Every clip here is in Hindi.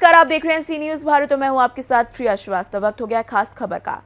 नमस्कार, आप देख रहे हैं सी न्यूज भारत और मैं हूं आपके साथ प्रिया श्रीवास्तव। वक्त हो गया खास खबर का।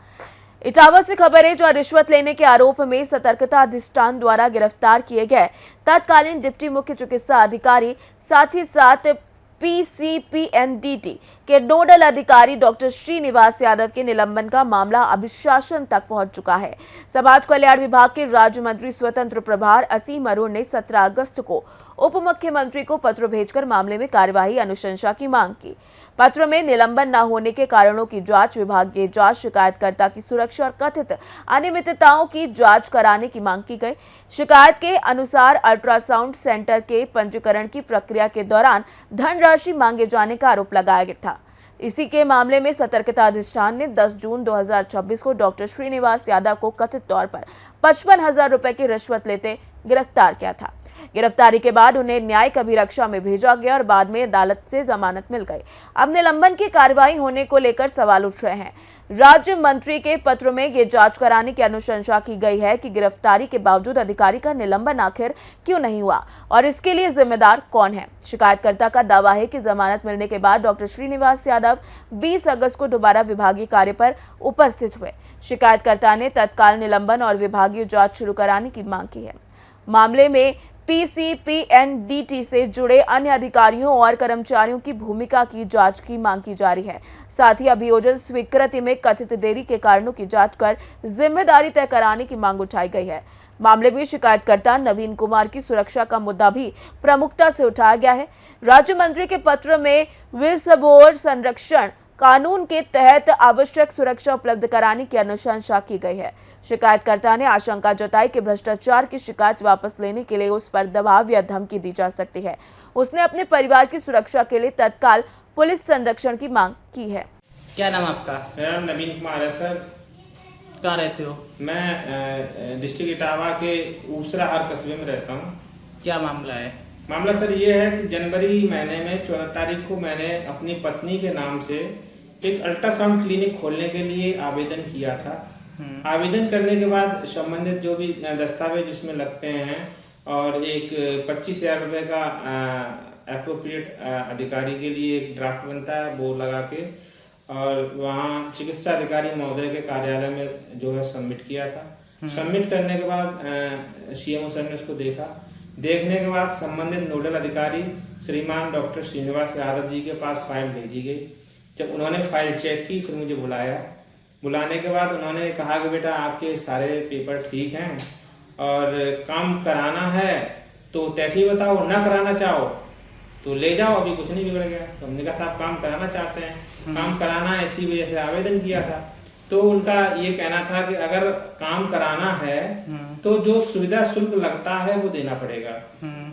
इटावा से खबर है, जो रिश्वत लेने के आरोप में सतर्कता अधिष्ठान द्वारा गिरफ्तार किए गए तत्कालीन डिप्टी मुख्य चिकित्सा अधिकारी साथ ही साथ पीसीपीएनडीटी के नोडल अधिकारी डॉक्टर श्रीनिवास यादव के निलंबन का मामला अब शासन तक पहुंच चुका है। समाज कल्याण विभाग के राज्य मंत्री स्वतंत्र प्रभार असीम अरुण ने 17 अगस्त को उप मुख्यमंत्री को पत्र भेजकर मामले में कार्यवाही अनुशंसा की मांग की। पत्र में निलंबन न होने के कारणों की जांच, विभागीय जांच, शिकायतकर्ता की सुरक्षा और कथित अनियमितताओं की जांच कराने की मांग की गई। शिकायत के अनुसार अल्ट्रासाउंड सेंटर के पंजीकरण की प्रक्रिया के दौरान धनराशि मांगे जाने का आरोप लगाया गया था। इसी के मामले में सतर्कता अधिष्ठान ने 10 जून 2026 को डॉक्टर श्रीनिवास यादव को कथित तौर पर 55,000 रुपए की रिश्वत लेते गिरफ्तार किया था। गिरफ्तारी के बाद उन्हें न्यायिक अभिरक्षा में भेजा गया और बाद में अदालत से जमानत मिल गई। अब निलंबन की कार्रवाई होने को लेकर सवाल उठ रहे हैं। राज्य मंत्री के पत्र में ये जांच कराने की अनुशंसा की गई है कि गिरफ्तारी के बावजूद अधिकारी का निलंबन आखिर क्यों नहीं हुआ और इसके लिए जिम्मेदार कौन है। शिकायतकर्ता का दावा है कि जमानत मिलने के बाद डॉक्टर श्रीनिवास यादव 20 अगस्त को दोबारा विभागीय कार्य पर उपस्थित हुए। शिकायतकर्ता ने तत्काल निलंबन और विभागीय जांच शुरू कराने की मांग की है। मामले में पीसीपीएनडीटी से जुड़े अन्य अधिकारियों और कर्मचारियों की भूमिका की जांच की मांग की जा रही है। साथ ही अभियोजन स्वीकृति में कथित देरी के कारणों की जांच कर जिम्मेदारी तय कराने की मांग उठाई गई है। मामले में शिकायतकर्ता नवीन कुमार की सुरक्षा का मुद्दा भी प्रमुखता से उठाया गया है। राज्य मंत्री के पत्र में विसबोर संरक्षण कानून के तहत आवश्यक सुरक्षा उपलब्ध कराने की अनुशंसा की गई है। शिकायतकर्ता ने आशंका जताई कि भ्रष्टाचार की शिकायत वापस लेने के लिए उस पर दबाव या धमकी दी जा सकती है। उसने अपने परिवार की सुरक्षा के लिए तत्काल पुलिस संरक्षण की मांग की है। क्या नाम आपका? मेरा नाम नवीन कुमार है सर। कहाँ रहते हो? मैं डिस्ट्रिक्ट इटावा के ऊसरा हर कस्बे में रहता हूँ। क्या मामला है? मामला सर ये है कि जनवरी महीने में 14 तारीख को मैंने अपनी पत्नी के नाम से एक अल्ट्रासाउंड क्लिनिक खोलने के लिए आवेदन किया था। आवेदन करने के बाद संबंधित जो भी दस्तावेज इसमें लगते हैं और एक 25,000 रुपये का एप्रोप्रिएट अधिकारी के लिए एक ड्राफ्ट बनता है, वो लगा के और वहाँ चिकित्सा अधिकारी महोदय के कार्यालय में जो है सबमिट किया था। सबमिट करने के बाद सीएमओ सर ने उसको देखा। देखने के बाद संबंधित नोडल अधिकारी श्रीमान डॉक्टर श्रीनिवास यादव जी के पास फाइल भेजी गई। जब उन्होंने फाइल चेक की फिर मुझे बुलाया। बुलाने के बाद उन्होंने कहा कि बेटा आपके सारे पेपर ठीक हैं और काम कराना है तो तैसे ही बताओ, ना कराना चाहो तो ले जाओ, अभी कुछ नहीं बिगड़ गया। तो हमने कहा साहब काम कराना चाहते हैं, काम कराना है, इसी वजह से आवेदन किया था। तो उनका ये कहना था कि अगर काम कराना है तो जो सुविधा शुल्क लगता है वो देना पड़ेगा।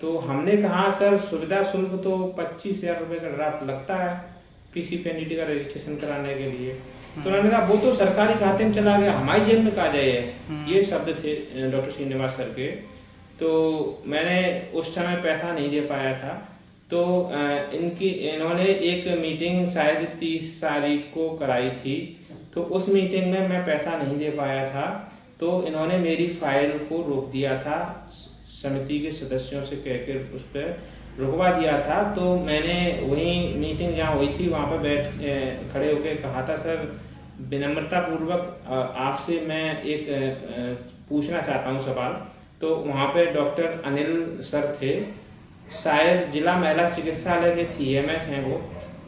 तो हमने कहा सर सुविधा शुल्क तो 25,000 रुपये का ड्राफ्ट लगता है पीसीपीएनडीटी का रजिस्ट्रेशन कराने के लिए। तो उन्होंने कहा वो तो सरकारी खाते में चला गया, हमारी जेब में कहा जाए। ये शब्द थे डॉक्टर श्रीनिवास सर के। तो मैंने उस समय पैसा नहीं दे पाया था। तो इन्होंने एक मीटिंग शायद 30 तारीख को कराई थी। तो उस मीटिंग में मैं पैसा नहीं दे पाया था। तो इन्होंने मेरी फाइल को रोक दिया था, समिति के सदस्यों से कहकर उस पर रुकवा दिया था। तो मैंने वही मीटिंग जहाँ हुई थी वहाँ पर खड़े होकर कहा था सर विनम्रता पूर्वक आपसे मैं एक पूछना चाहता हूँ सवाल। तो वहाँ पे डॉक्टर अनिल सर थे, शायद जिला महिला चिकित्सालय के सीएमएस हैं वो,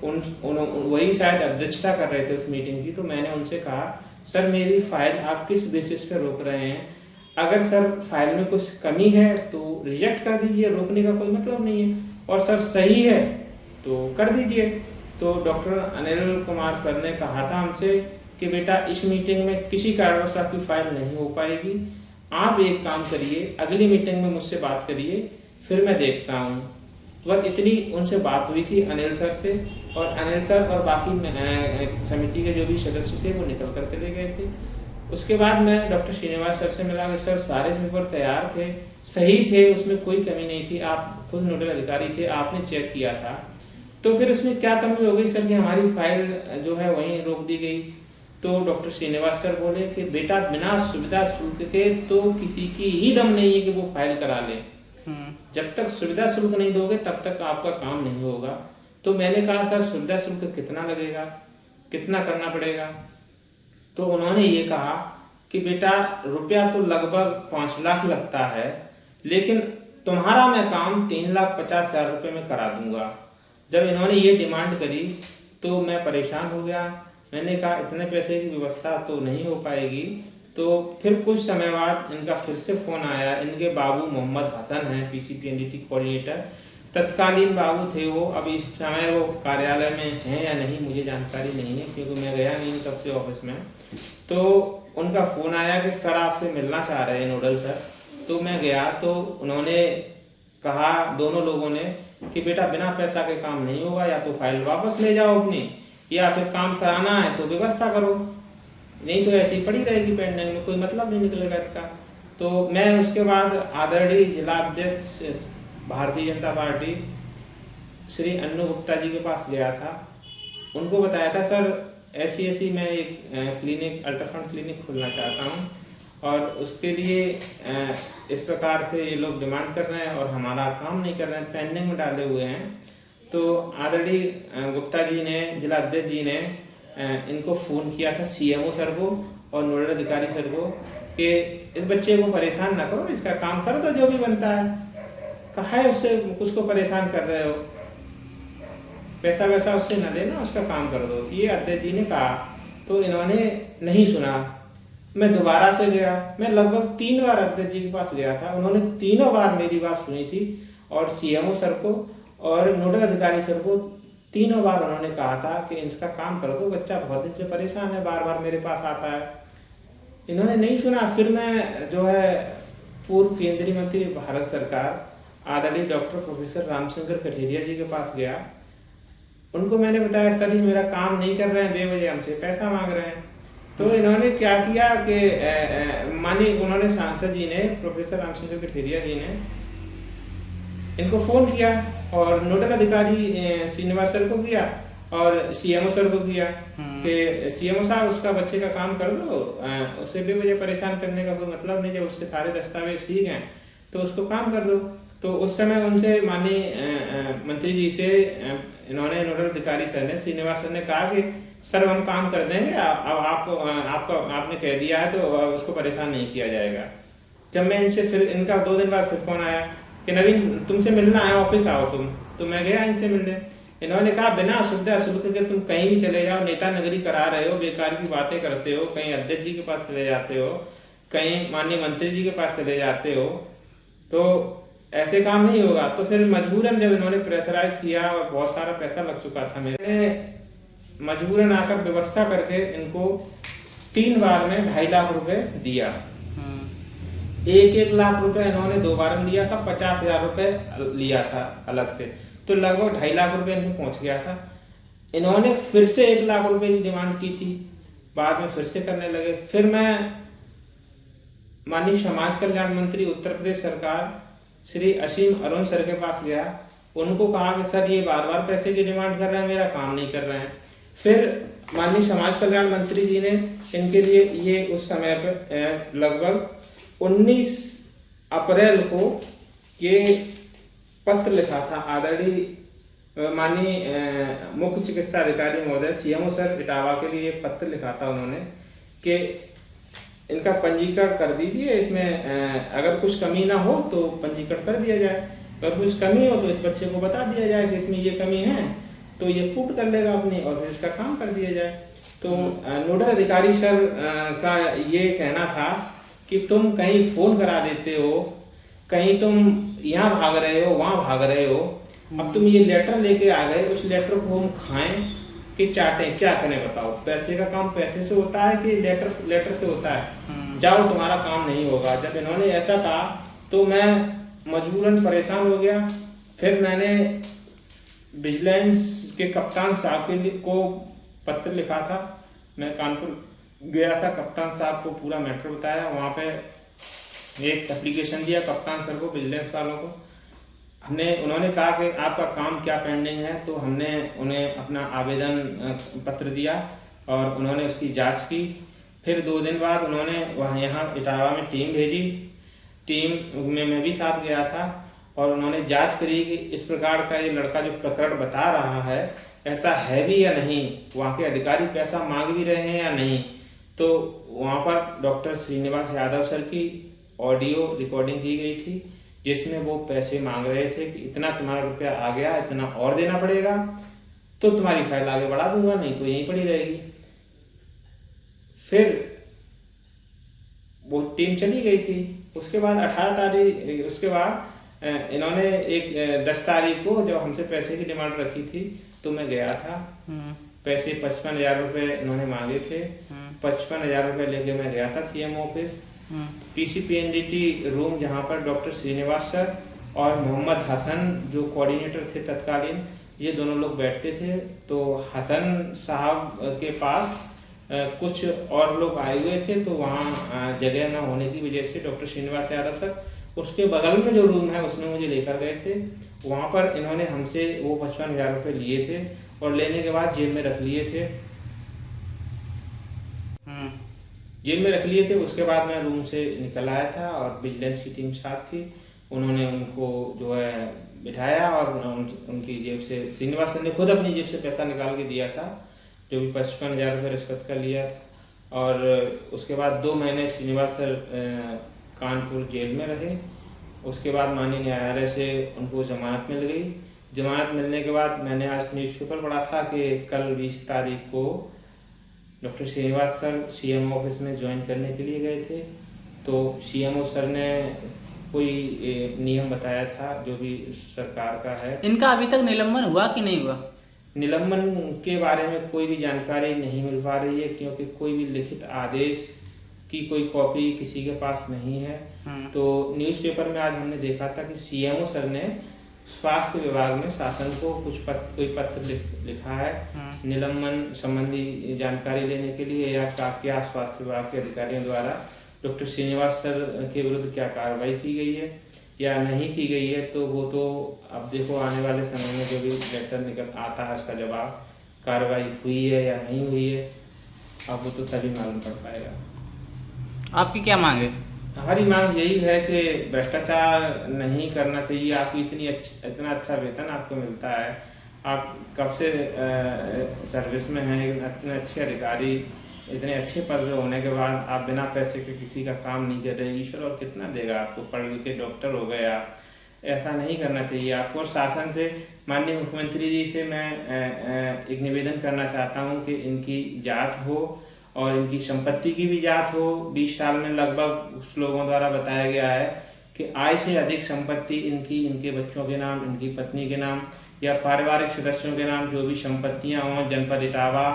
वही शायद अध्यक्षता कर रहे थे उस मीटिंग की। तो मैंने उनसे कहा सर मेरी फाइल आप किस बेसिस पे रोक रहे हैं? अगर सर फाइल में कुछ कमी है तो रिजेक्ट कर दीजिए, रोकने का कोई मतलब नहीं है, और सर सही है तो कर दीजिए। तो डॉक्टर अनिल कुमार सर ने कहा था हमसे कि बेटा इस मीटिंग में किसी कारणवश आपकी फाइल नहीं हो पाएगी, आप एक काम करिए अगली मीटिंग में मुझसे बात करिए, फिर मैं देखता हूँ। तो बस इतनी उनसे बात हुई थी अनिल सर से, और अनिल सर और बाकी समिति के जो भी सदस्य थे वो निकल कर चले गए थे। उसके बाद मैं डॉक्टर श्रीनिवास सर से मिला कि सर सारे पेपर तैयार थे, सही थे, उसमें कोई कमी नहीं थी, आप खुद नोडल अधिकारी थे, आपने चेक किया था, तो फिर उसमें क्या कमी हो गई सर कि हमारी फाइल जो है वहीं रोक दी गई। तो डॉक्टर श्रीनिवास सर बोले कि बेटा बिना सुविधा शुल्क के तो किसी की ही दम नहीं है कि वो फाइल करा ले। जब तक सुविधा शुल्क नहीं दोगे तब तक आपका काम नहीं होगा। तो मैंने कहा सर सुविधा शुल्क कितना लगेगा, कितना करना पड़ेगा? तो उन्होंने ये कहा कि बेटा रुपया तो लगभग 5 लाख लगता है, लेकिन तुम्हारा मैं काम 3,50,000 रुपये में करा दूंगा। जब इन्होंने ये डिमांड करी तो मैं परेशान हो गया। मैंने कहा इतने पैसे की व्यवस्था तो नहीं हो पाएगी। तो फिर कुछ समय बाद इनका फिर से फोन आया। इनके बाबू मोहम्मद हसन हैं, पीसीपीएनडीटी कोऑर्डिनेटर, तत्कालीन बाबू थे वो। अब इस समय वो कार्यालय में हैं या नहीं मुझे जानकारी नहीं है, क्योंकि मैं गया नहीं तब से ऑफिस में। तो उनका फोन आया कि सर आपसे मिलना चाह रहे हैं नोडल सर। तो मैं गया तो उन्होंने कहा, दोनों लोगों ने, कि बेटा बिना पैसा के काम नहीं होगा, या तो फाइल वापस ले जाओ अपनी, या फिर काम कराना है तो व्यवस्था करो, नहीं तो ऐसी पड़ी रहेगी पेंडिंग में, कोई मतलब नहीं निकलेगा इसका। तो मैं उसके बाद आदरणीय जिला अध्यक्ष भारतीय जनता पार्टी श्री अन्नू गुप्ता जी के पास गया था। उनको बताया था सर ऐसी मैं एक क्लिनिक, अल्ट्रासाउंड क्लिनिक खोलना चाहता हूँ, और उसके लिए इस प्रकार से ये लोग डिमांड कर रहे हैं और हमारा काम नहीं कर रहे हैं, पेंडिंग में डाले हुए हैं। तो आदरणीय गुप्ता जी ने, जिला अध्यक्ष जी ने इनको फोन किया था, सीएमओ सर को और नोडल अधिकारी सर को, कि इस बच्चे को परेशान ना करो, इसका काम कर दो जो भी बनता है। कहा है उससे कुछ को परेशान कर रहे हो, पैसा वैसा उससे न लेना, उसका काम कर दो, ये अध्यक्ष जी ने कहा। तो इन्होंने नहीं सुना। मैं दोबारा से गया, मैं लगभग 3 बार अध्यक्ष जी के पास गया था। उन्होंने तीनों बार मेरी बात सुनी थी, और सीएमओ सर को और नोडल अधिकारी सर को तीनों बार उन्होंने कहा था कि इसका काम कर दो, बच्चा बहुत दिन से परेशान है, बार बार मेरे पास आता है। इन्होंने नहीं सुना। फिर मैं जो है पूर्व केंद्रीय मंत्री भारत सरकार आदरणीय डॉक्टर प्रोफेसर रामशंकर कठेरिया जी के पास गया। उनको मैंने बताया सर ये मेरा काम नहीं कर रहे हैं, बेवजह हमसे पैसा मांग रहे हैं। तो इन्होंने क्या किया कि मानी उन्होंने सांसद जी ने, प्रोफेसर रामशंकर कठेरिया जी ने इनको फोन किया, और नोडल अधिकारी श्रीनिवास सर को किया और सीएमओ सर को किया कि सीएमओ साहब उसका बच्चे का काम कर दो, उसे बेवजह परेशान करने का कोई मतलब नहीं, जब उसके सारे दस्तावेज ठीक हैं तो उसको काम कर दो। तो उस समय उनसे माननीय मंत्री जी से इन्होंने, नोडल अधिकारी सर ने, श्रीनिवास सर ने कहा कि सर हम काम कर देंगे, अब आपने कह दिया है तो उसको परेशान नहीं किया जाएगा। जब मैं इनसे फिर, इनका 2 दिन बाद फिर फोन आया कि नवीन तुमसे मिलना है, ऑफिस आओ तुम। तो मैं गया इनसे मिलने। इन्होंने कहा बिना सुविधा शुल्क के तुम कहीं भी चले जाओ, नेता नगरी करा रहे हो, बेकार की बातें करते हो, कहीं अध्यक्ष जी के पास चले जाते हो, कहीं माननीय मंत्री जी के पास चले जाते हो, तो ऐसे काम नहीं होगा। तो फिर मजबूरन जब इन्होंने प्रेशराइज किया और बहुत सारा पैसा लग चुका था, मैंने मजबूरन आकर व्यवस्था करके इनको 3 बार में 2.5 लाख रुपए दिया। 1 लाख रुपए इन्होंने 2 बार में दिया था, 50,000 रुपए लिया था अलग से, तो लगभग 2.5 लाख रुपए इनको पहुंच गया था। इन्होंने फिर से 1 लाख रुपए की डिमांड की थी, बाद में फिर से करने लगे। फिर मैं माननीय समाज कल्याण मंत्री उत्तर प्रदेश सरकार श्री असीम अरुण सर के पास गया। उनको कहा कि सर ये बार बार पैसे की डिमांड कर रहे हैं, मेरा काम नहीं कर रहे हैं। फिर माननीय समाज कल्याण मंत्री जी ने इनके लिए ये उस समय पर लगभग 19 अप्रैल को ये पत्र लिखा था। आदरणीय माननीय मुख्य चिकित्सा अधिकारी महोदय सीएमओ सर इटावा के लिए पत्र लिखा था उन्होंने कि इनका पंजीकरण कर दीजिए, इसमें अगर कुछ कमी ना हो तो पंजीकरण कर दिया जाए, अगर कुछ कमी हो तो इस बच्चे को बता दिया जाए कि इसमें ये कमी है, तो ये पूर्ण कर लेगा अपनी, और फिर इसका काम कर दिया जाए। तो नोडल अधिकारी सर का ये कहना था कि तुम कहीं फोन करा देते हो, कहीं तुम यहाँ भाग रहे हो, वहां भाग रहे हो, अब तुम ये लेटर लेके आ गए, उस लेटर को हम खाएं कि चाटें, क्या करें बताओ। पैसे का काम पैसे से होता है कि लेटर से होता है? जाओ तुम्हारा काम नहीं होगा। जब इन्होंने ऐसा कहा तो मैं मजबूरन परेशान हो गया। फिर मैंने विजिलेंस के कप्तान साहब को पत्र लिखा था। मैं कानपुर गया था, कप्तान साहब को पूरा मैटर बताया, वहाँ पे एक एप्लीकेशन दिया कप्तान सर को, विजिलेंस वालों को। उन्होंने कहा कि आपका काम क्या पेंडिंग है, तो हमने उन्हें अपना आवेदन पत्र दिया और उन्होंने उसकी जांच की। फिर 2 दिन बाद उन्होंने यहाँ इटावा में टीम भेजी। टीम में मैं भी साथ गया था और उन्होंने जांच करी कि इस प्रकार का ये लड़का जो प्रकरण बता रहा है ऐसा है भी या नहीं, वहाँ के अधिकारी पैसा मांग भी रहे हैं या नहीं। तो वहाँ पर डॉक्टर श्रीनिवास यादव सर की ऑडियो रिकॉर्डिंग की गई थी जिसमें वो पैसे मांग रहे थे कि इतना तुम्हारा रुपया आ गया, इतना और देना पड़ेगा तो तुम्हारी फाइल आगे बढ़ा दूंगा, नहीं तो यहीं पड़ी रहेगी। फिर वो टीम चली गई थी। उसके बाद 18 तारीख उसके बाद इन्होंने एक 10 तारीख को जब हमसे पैसे की डिमांड रखी थी तो मैं गया था। पैसे 55,000 रुपए इन्होंने मांगे थे। 55,000 रुपए लेके मैं गया था सीएम ऑफिस। पीसीपीएनडीटी रूम जहाँ पर डॉक्टर श्रीनिवास सर और मोहम्मद हसन जो कोऑर्डिनेटर थे तत्कालीन, ये दोनों लोग बैठते थे। तो हसन साहब के पास कुछ और लोग आए हुए थे, तो वहाँ जगह न होने की वजह से डॉक्टर श्रीनिवास यादव सर उसके बगल में जो रूम है उसमें मुझे लेकर गए थे। वहाँ पर इन्होंने हमसे वो 55,000 रुपए लिए थे और लेने के बाद जेल में रख लिए थे। जेल में रख लिए थे। उसके बाद मैं रूम से निकल आया था और विजिलेंस की टीम साथ थी। उन्होंने उनको जो है बिठाया और उनकी जेब से श्रीनिवास सर ने खुद अपनी जेब से पैसा निकाल के दिया था, जो भी 55,000 रुपये रिश्वत का लिया था। और उसके बाद 2 महीने श्रीनिवास सर कानपुर जेल में रहे। उसके बाद माननीय न्यायालय से उनको जमानत मिल गई। जमानत मिलने के बाद मैंने आज न्यूज़पेपर पढ़ा था कि कल 20 तारीख को doctor Srinivas sir CM office में ज्वाइन करने के लिए गए थे। तो सीएमओ सर ने कोई नियम बताया था जो भी सरकार का है। इनका अभी तक निलंबन हुआ कि नहीं हुआ? निलंबन के बारे में कोई भी जानकारी नहीं मिल पा रही है क्योंकि कोई भी लिखित आदेश की कोई कॉपी किसी के पास नहीं है। तो न्यूज़पेपर में आज हमने देखा था कि सीएमओ सर ने स्वास्थ्य विभाग में शासन को कोई पत्र लिखा है निलंबन संबंधी जानकारी लेने के लिए, या क्या स्वास्थ्य विभाग के अधिकारियों द्वारा डॉक्टर श्रीनिवास सर के विरुद्ध क्या कार्रवाई की गई है या नहीं की गई है। तो वो तो अब देखो आने वाले समय में जो भी लेटर निकल आता है उसका जवाब, कार्रवाई हुई है या नहीं हुई है, अब वो तो तभी मालूम पड़ पाएगा। आपकी क्या मांग है? हमारी मांग यही है कि भ्रष्टाचार नहीं करना चाहिए। आपकी इतना अच्छा वेतन आपको मिलता है, आप कब से सर्विस में हैं, इतने अच्छे अधिकारी, इतने अच्छे पद पे होने के बाद आप बिना पैसे के किसी का काम नहीं कर रहे। ईश्वर और कितना देगा आपको, पढ़ लिख के डॉक्टर हो गए आप, ऐसा नहीं करना चाहिए आपको। और शासन से, माननीय मुख्यमंत्री जी से मैं एक निवेदन करना चाहता हूँ कि इनकी जांच हो और इनकी संपत्ति की भी जांच हो। 20 साल में लगभग कुछ लोगों द्वारा बताया गया है कि आय से अधिक संपत्ति इनकी, इनके बच्चों के नाम, इनकी पत्नी के नाम या पारिवारिक सदस्यों के नाम जो भी संपत्तियां हों जनपद इटावा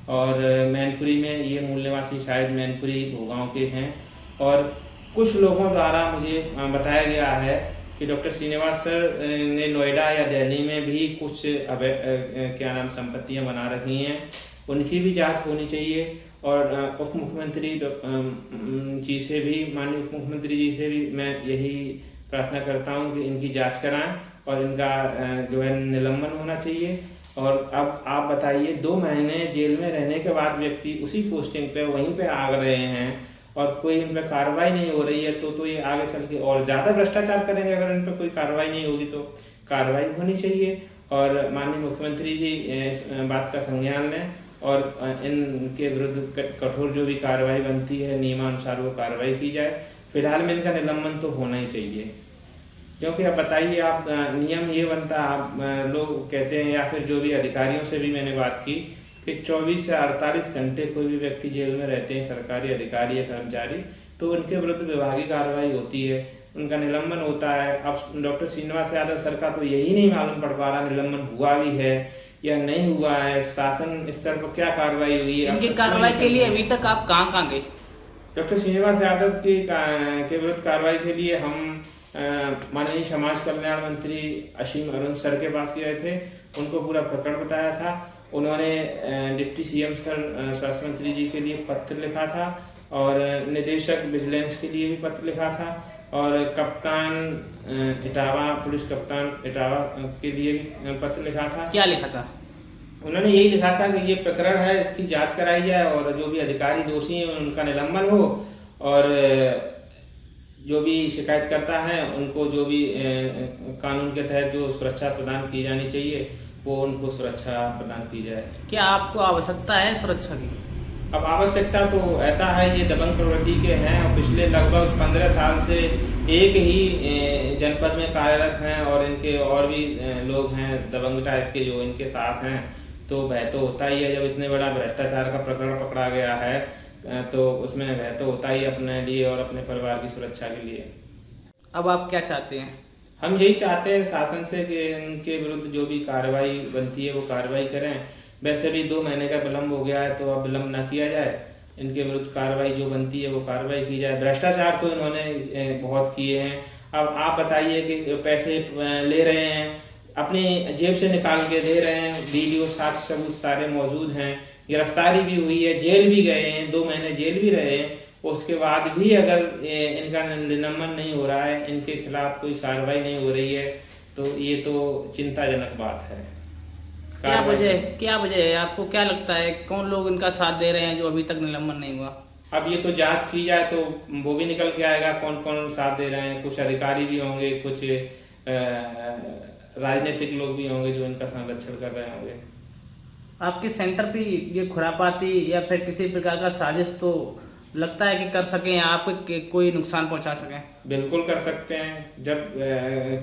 और मैनपुरी में, ये मूल निवासी शायद मैनपुरी भोगांव के हैं। और कुछ लोगों द्वारा मुझे बताया गया है कि डॉक्टर श्रीनिवास सर ने नोएडा या दिल्ली में भी कुछ क्या नाम संपत्तियां बना रखी हैं, उनकी भी जांच होनी चाहिए। और उप मुख्यमंत्री जी से भी, माननीय उप मुख्यमंत्री जी से भी मैं यही प्रार्थना करता हूं कि इनकी जांच कराएं और इनका जो है निलंबन होना चाहिए। और अब आप बताइए, 2 महीने जेल में रहने के बाद व्यक्ति उसी पोस्टिंग पे वहीं पे आ रहे हैं और कोई इन पर कार्रवाई नहीं हो रही है, तो ये आगे चल के और ज्यादा भ्रष्टाचार करेंगे। अगर इन पर कोई कार्रवाई नहीं होगी तो कार्रवाई होनी चाहिए। और माननीय मुख्यमंत्री जी इस बात का संज्ञान लें और इनके विरुद्ध कठोर जो भी कार्रवाई बनती है नियमानुसार वो कार्रवाई की जाए। फिलहाल में इनका निलंबन तो होना ही चाहिए, क्योंकि अब बताइए आप, नियम ये बनता, आप लोग कहते हैं या फिर जो भी अधिकारियों से भी मैंने बात की कि 24 से 48 घंटे कोई भी व्यक्ति जेल में रहते हैं, सरकारी अधिकारी या कर्मचारी, तो उनके विरुद्ध विभागीय कार्रवाई होती है, उनका निलंबन होता है। अब डॉक्टर श्रीनिवास यादव सर का तो यही नहीं मालूम पड़ पा रहा निलंबन हुआ भी है या नहीं हुआ है, शासन स्तर पर क्या कार्रवाई हुई है। इनकी कार्रवाई के लिए अभी तक आप कहाँ गए? डॉक्टर श्रीनिवास यादव के विरुद्ध कार्रवाई के लिए हम माननीय समाज कल्याण मंत्री असीम अरुण सर के पास गए थे, उनको पूरा प्रकरण बताया था। उन्होंने डिप्टी सीएम सर स्वास्थ्य मंत्री जी के लिए पत्र लिखा था और निदेशक विजिलेंस के लिए भी पत्र लिखा था और कप्तान इटावा, पुलिस कप्तान इटावा के लिए भी पत्र लिखा था। क्या लिखा था? उन्होंने यही लिखा था कि ये प्रकरण है, इसकी जांच कराई जाए और जो भी अधिकारी दोषी हैं उनका निलंबन हो और जो भी शिकायत करता है उनको जो भी कानून के तहत जो सुरक्षा प्रदान की जानी चाहिए वो उनको सुरक्षा प्रदान की जाए। क्या आपको आवश्यकता है सुरक्षा की? अब आवश्यकता तो ऐसा है, ये दबंग प्रवृत्ति के हैं और पिछले लगभग 15 साल से एक ही जनपद में कार्यरत हैं और इनके और भी लोग हैं दबंग टाइप के जो इनके साथ हैं। तो भय तो होता ही है, जब इतने बड़ा भ्रष्टाचार का प्रकरण पकड़ा गया है तो उसमें भय तो होता ही अपने लिए और अपने परिवार की सुरक्षा के लिए। अब आप क्या चाहते हैं? हम यही चाहते हैं शासन से कि इनके विरुद्ध जो भी कार्रवाई बनती है वो कार्रवाई करें। वैसे भी 2 महीने का विलम्ब हो गया है तो अब विलम्ब ना किया जाए, इनके विरुद्ध कार्रवाई जो बनती है वो कार्रवाई की जाए। भ्रष्टाचार तो इन्होंने बहुत किए हैं। अब आप बताइए कि पैसे ले रहे हैं, अपनी जेब से निकाल के दे रहे हैं, वीडियो साक्ष्य सबूत सारे मौजूद हैं, गिरफ्तारी भी हुई है, जेल भी गए हैं, 2 महीने जेल भी रहे हैं। उसके बाद भी अगर इनका निलंबन नहीं हो रहा है, इनके खिलाफ कोई कार्रवाई नहीं हो रही है तो ये तो चिंताजनक बात है। क्या वजह है? आपको क्या लगता है कौन लोग इनका साथ दे रहे हैं जो अभी तक निलंबन नहीं हुआ? अब ये तो जांच की जाए तो वो भी निकल के आएगा कौन कौन साथ दे रहे हैं। कुछ अधिकारी भी होंगे, कुछ राजनीतिक लोग भी होंगे जो इनका संरक्षण कर रहे होंगे। आपके सेंटर पे ये खुरापाती या फिर किसी प्रकार का साजिश तो लगता है कि कर सकें आप, कोई नुकसान पहुंचा सकें? बिल्कुल कर सकते हैं, जब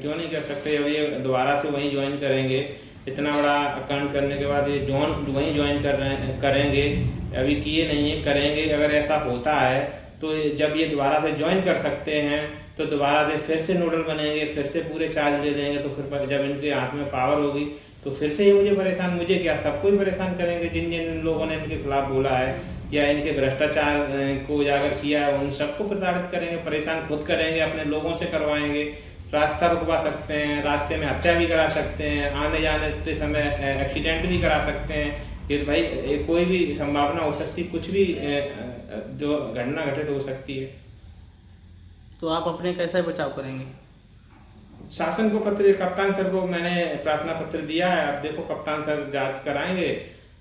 क्यों नहीं कर सकते। जब ये दोबारा से वहीं ज्वाइन करेंगे, इतना बड़ा कांड करने के बाद ये वहीं ज्वाइन करेंगे, अभी किए नहीं है, करेंगे। अगर ऐसा होता है तो जब ये दोबारा से ज्वाइन कर सकते हैं तो दोबारा से फिर से नोडल बनेंगे, फिर से पूरे चार्ज ले लेंगे। तो फिर जब इनके हाथ में पावर होगी तो फिर से ये मुझे क्या सबको ही परेशान करेंगे। जिन जिन लोगों ने इनके खिलाफ बोला है या इनके भ्रष्टाचार को उजागर किया है उन सबको प्रताड़ित करेंगे, परेशान खुद करेंगे, अपने लोगों से करवाएंगे, रास्ता रुकवा सकते हैं, रास्ते में हत्या भी करा सकते हैं, आने जाने के समय एक्सीडेंट भी करा सकते हैं। ये भाई कोई भी संभावना हो सकती, कुछ भी जो घटना घटित हो सकती है। तो आप अपने कैसे बचाव करेंगे? शासन को कप्तान सर को मैंने प्रार्थना पत्र दिया है। अब देखो कप्तान सर जांच कराएंगे,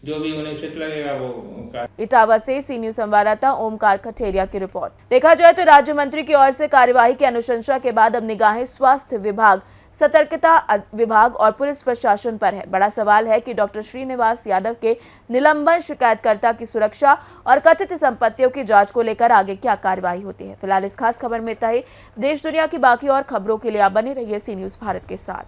जो भी उन्हें उचित लगेगा वो। इटावा से सी न्यूज संवाददाता ओमकार कठेरिया की रिपोर्ट। देखा जाए तो राज्य मंत्री की ओर से कार्यवाही की अनुशंसा के बाद अब निगाहें स्वास्थ्य विभाग, सतर्कता विभाग और पुलिस प्रशासन पर है। बड़ा सवाल है कि डॉक्टर श्रीनिवास यादव के निलंबन, शिकायतकर्ता की सुरक्षा और कथित संपत्तियों की जांच को लेकर आगे क्या कार्रवाई होती है। फिलहाल इस खास खबर में इतना ही। देश दुनिया की बाकी और खबरों के लिए आप बने रहिए सी न्यूज भारत के साथ।